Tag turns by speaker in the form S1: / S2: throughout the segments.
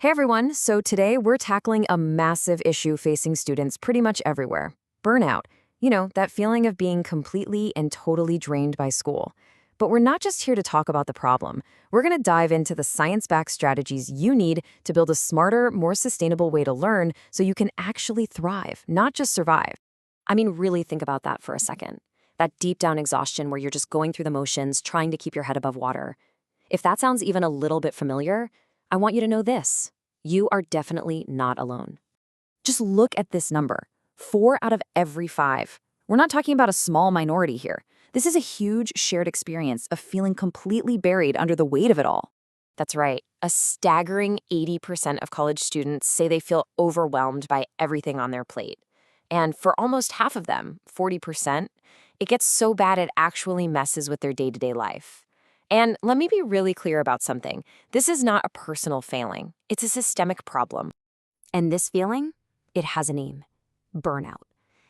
S1: Hey everyone, so today we're tackling a massive issue facing students pretty much everywhere. Burnout. That feeling of being completely and totally drained by school. But we're not just here to talk about the problem. We're going to dive into the science-backed strategies you need to build a smarter, more sustainable way to learn so you can actually thrive, not just survive. I mean, really think about that for a second. That deep down exhaustion where you're just going through the motions, trying to keep your head above water. If that sounds even a little bit familiar, I want you to know this. You are definitely not alone. Just look at this number. 4 out of every 5. We're not talking about a small minority here. This is a huge shared experience of feeling completely buried under the weight of it all. That's right. A staggering 80% of college students say they feel overwhelmed by everything on their plate. And for almost half of them, 40%, it gets so bad it actually messes with their day-to-day life. And let me be really clear about something. This is not a personal failing. It's a systemic problem. And this feeling, it has a name: burnout.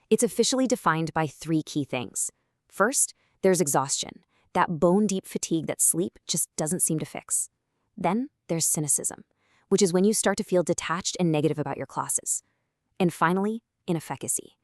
S1: It's officially defined by 3 key things. First, there's exhaustion, that bone-deep fatigue that sleep just doesn't seem to fix. Then there's cynicism, which is when you start to feel detached and negative about your classes. And finally, inefficacy,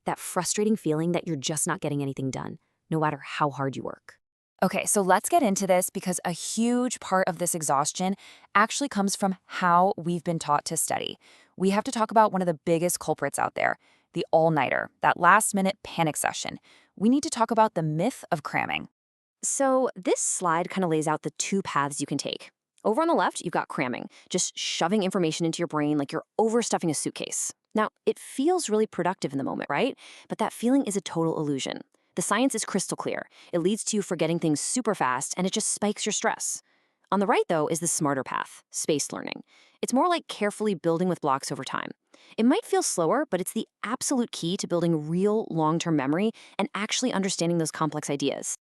S1: that frustrating feeling that you're just not getting anything done, no matter how hard you work. Okay, so let's get into this because a huge part of this exhaustion actually comes from how we've been taught to study. We have to talk about one of the biggest culprits out there, the all-nighter, that last-minute panic session. We need to talk about the myth of cramming. So this slide kind of lays out the 2 paths you can take. Over on the left, you've got cramming, just shoving information into your brain like you're overstuffing a suitcase. Now, it feels really productive in the moment, right? But that feeling is a total illusion. The science is crystal clear. It leads to you forgetting things super fast, and it just spikes your stress. On the right, though, is the smarter path, spaced learning. It's more like carefully building with blocks over time. It might feel slower, but it's the absolute key to building real long-term memory and actually understanding those complex ideas.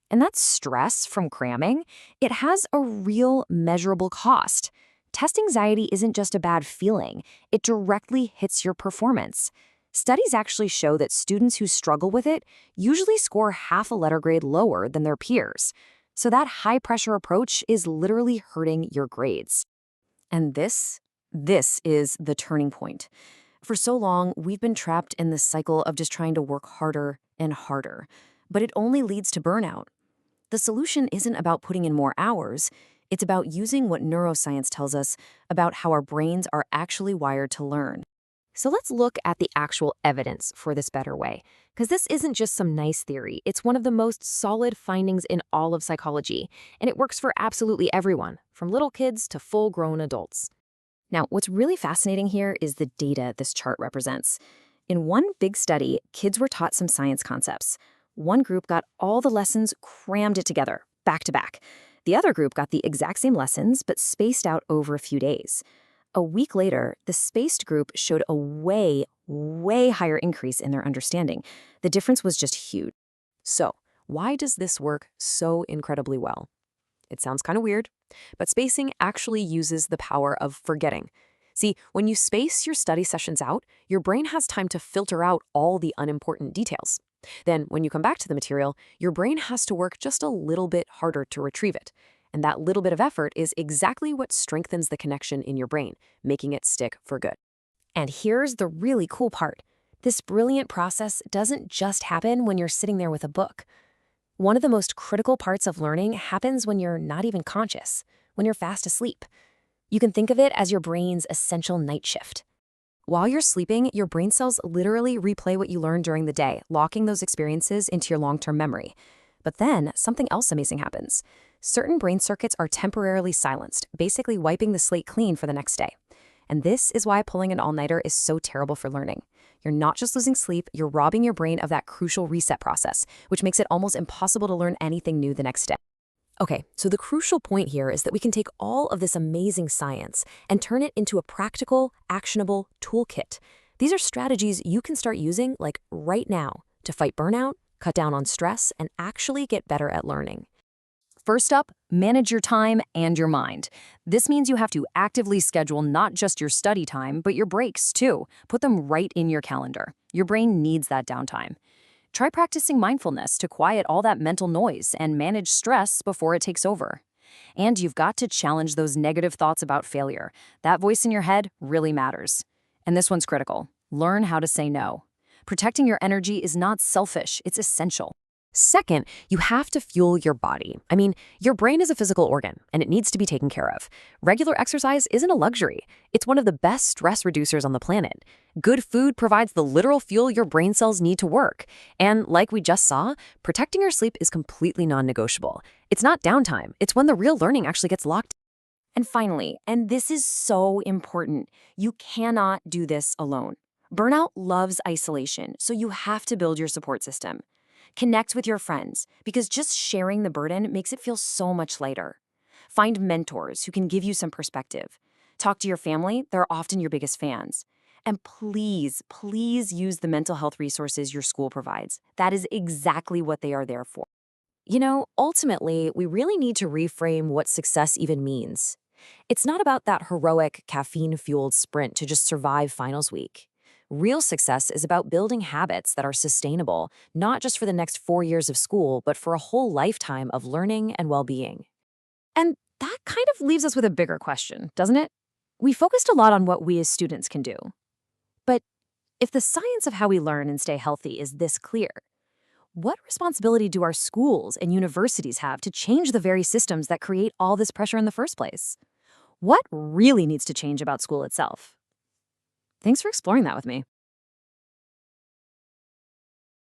S1: And that stress from cramming, it has a real measurable cost. Test anxiety isn't just a bad feeling. It directly hits your performance. Studies actually show that students who struggle with it usually score half a letter grade lower than their peers. So that high-pressure approach is literally hurting your grades. And this is the turning point. For so long, we've been trapped in this cycle of just trying to work harder and harder, but it only leads to burnout. The solution isn't about putting in more hours. It's about using what neuroscience tells us about how our brains are actually wired to learn. So let's look at the actual evidence for this better way, because this isn't just some nice theory. It's one of the most solid findings in all of psychology, and it works for absolutely everyone, from little kids to full-grown adults. Now, what's really fascinating here is the data this chart represents. In one big study, kids were taught some science concepts. One group got all the lessons crammed it together, back to back. The other group got the exact same lessons, but spaced out over a few days. A week later, the spaced group showed a way higher increase in their understanding. The difference was just huge. So, why does this work so incredibly well? It sounds kind of weird, but spacing actually uses the power of forgetting. See, when you space your study sessions out, your brain has time to filter out all the unimportant details. Then, when you come back to the material, your brain has to work just a little bit harder to retrieve it. And that little bit of effort is exactly what strengthens the connection in your brain, making it stick for good. And here's the really cool part. This brilliant process doesn't just happen when you're sitting there with a book. One of the most critical parts of learning happens when you're not even conscious, when you're fast asleep. You can think of it as your brain's essential night shift. While you're sleeping, your brain cells literally replay what you learned during the day, locking those experiences into your long-term memory. But then, something else amazing happens. Certain brain circuits are temporarily silenced, basically wiping the slate clean for the next day. And this is why pulling an all-nighter is so terrible for learning. You're not just losing sleep, you're robbing your brain of that crucial reset process, which makes it almost impossible to learn anything new the next day. Okay, so the crucial point here is that we can take all of this amazing science and turn it into a practical, actionable toolkit. These are strategies you can start using, like right now, to fight burnout, cut down on stress, and actually get better at learning. First up, manage your time and your mind. This means you have to actively schedule not just your study time, but your breaks too. Put them right in your calendar. Your brain needs that downtime. Try practicing mindfulness to quiet all that mental noise and manage stress before it takes over.
S2: And you've got to challenge those negative thoughts about failure. That voice in your head really matters. And this one's critical. Learn how to say no. Protecting your energy is not selfish, it's essential.
S1: Second, you have to fuel your body. I mean, your brain is a physical organ, and it needs to be taken care of. Regular exercise isn't a luxury. It's one of the best stress reducers on the planet. Good food provides the literal fuel your brain cells need to work. And like we just saw, protecting your sleep is completely non-negotiable. It's not downtime. It's when the real learning actually gets locked.
S2: And finally, and this is so important, you cannot do this alone. Burnout loves isolation, so you have to build your support system. Connect with your friends, because just sharing the burden makes it feel so much lighter. Find mentors who can give you some perspective. Talk to your family, they're often your biggest fans. And please, please use the mental health resources your school provides. That is exactly what they are there for.
S1: Ultimately, we really need to reframe what success even means. It's not about that heroic, caffeine-fueled sprint to just survive finals week. Real success is about building habits that are sustainable, not just for the next 4 years of school, but for a whole lifetime of learning and well-being.
S2: And that kind of leaves us with a bigger question, doesn't it? We focused a lot on what we as students can do. But if the science of how we learn and stay healthy is this clear, what responsibility do our schools and universities have to change the very systems that create all this pressure in the first place? What really needs to change about school itself? Thanks for exploring that with me.